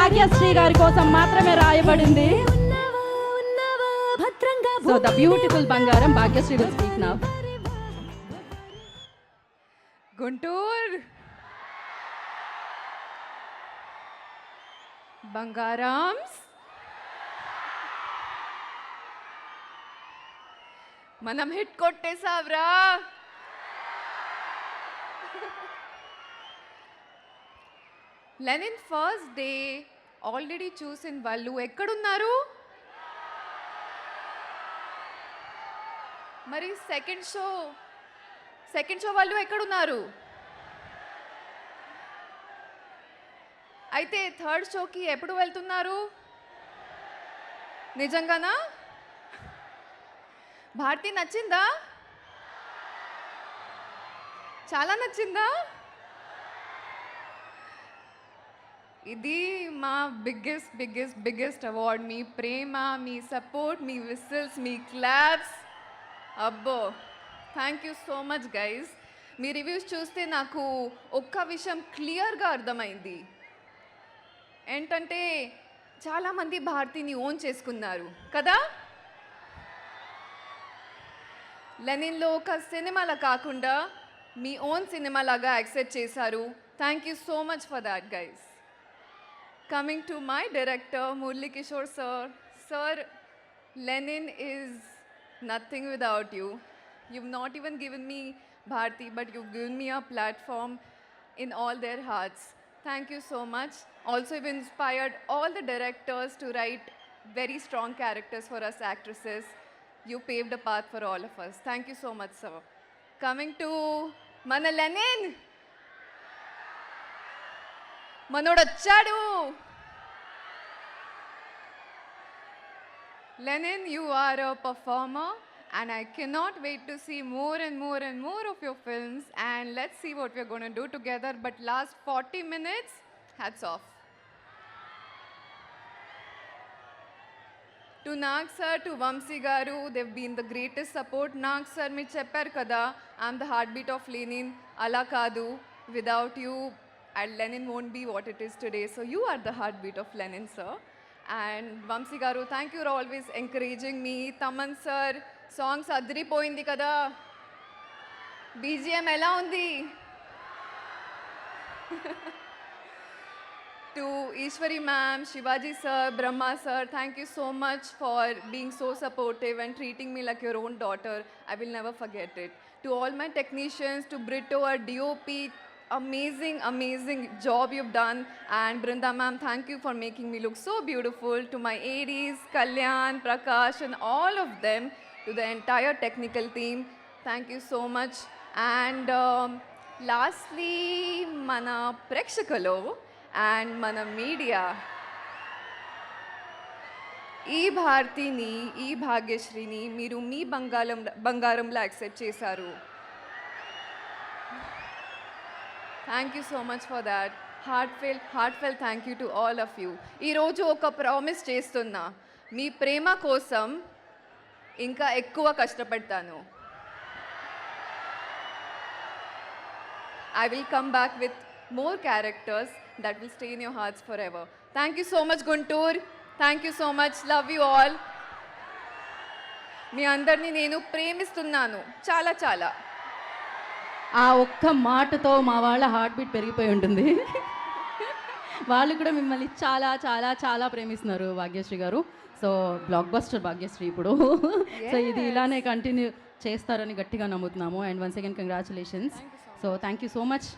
భాగ్యశ్రీ గారి కోసం మాత్రమే రాయబడింది. సో ద బ్యూటిఫుల్ బంగారం Bhagyashree will speak now. Guntur బంగారామ్స్, మనం హిట్ కొట్టేసావ్రా. లెనిన్ ఫస్ట్ డే ఆల్రెడీ చూసిన వాళ్ళు ఎక్కడున్నారు? మరి సెకండ్ షో వాళ్ళు ఎక్కడున్నారు? అయితే థర్డ్ షోకి ఎప్పుడు వెళ్తున్నారు? నిజంగానా? భారతి నచ్చిందా? చాలా నచ్చిందా? ఇది మా బిగ్గెస్ట్ అవార్డ్. మీ ప్రేమ, మీ సపోర్ట్, మీ విసిల్స్, మీ క్లాప్స్. అబ్బో, thank you so much guys. Me reviews చూస్తే నాకు ఒక్క విషయం క్లియర్గా అర్థమైంది. ఏంటంటే చాలామంది భారతిని ఓన్ చేసుకున్నారు కదా. లెనిన్లో ఒక సినిమాలా కాకుండా మీ ఓన్ సినిమాలాగా యాక్సెప్ట్ చేశారు. Thank you so much for that guys. Coming to my director, Murli Kishore sir. Sir, Lenin is nothing without you. You've not even given me Bharti, but you've given me a platform in all their hearts. Thank you so much. Also, you've inspired all the directors to write very strong characters for us actresses. You paved a path for all of us. Thank you so much, sir. Coming to Mana Lenin. మనోడొచ్చాడు. Lenin, you are a performer and I cannot wait to see more and more of your films, and let's see what we're going to do together. But last 40 minutes, hats off. To Nag sir, to Vamsi garu, they've been the greatest support. Nag sir, మీరు చెప్పారు కదా, I'm the heartbeat of Lenin. అలా కాదు, without you and Lenin won't be what it is today. So you are the heartbeat of Lenin, sir. And Vamsi garu, thank you for always encouraging me. Taman sir, songs adripoyindi kada. BGM ela undi? To Ishwari ma'am, Shivaji sir, Brahma sir, thank you so much for being so supportive and treating me like your own daughter. I will never forget it. To all my technicians, to Brito, our DOP, amazing job you've done. And Brinda ma'am, thank you for making me look so beautiful. To my ADs, Kalyan, Prakash, and all of them, to the entire technical team, thank you so much. And lastly, mana prekshakalo and mana media, ఈ భారతిని, ఈ భాగ్యశ్రీని మీరు మీ బంగారంలో accept చేశారు. Thank you so much for that. Heartfelt thank you to all of you. ఈరోజు ఒక promise చేస్తున్నా, మీ ప్రేమ కోసం ఇంకా ఎక్కువ కష్టపడతాను. I will come back with more characters that will stay in your hearts forever. Thank you so much, Guntur. Thank you so much. Love you all. మీ అందరినీ నేను ప్రేమిస్తున్నాను చాలా చాలా. ఆ ఒక్క మాటతో మా వాళ్ళ హార్ట్ బీట్ పెరిగిపోయి ఉంటుంది. వాళ్ళు కూడా మిమ్మల్ని చాలా చాలా చాలా ప్రేమిస్తున్నారు భాగ్యశ్రీ గారు. సో బ్లాక్ బస్టర్ భాగ్యశ్రీ ఇప్పుడు. సో ఇది ఇలానే కంటిన్యూ చేస్తారని గట్టిగా నమ్ముతున్నాము. And once again congratulations. So thank you so much.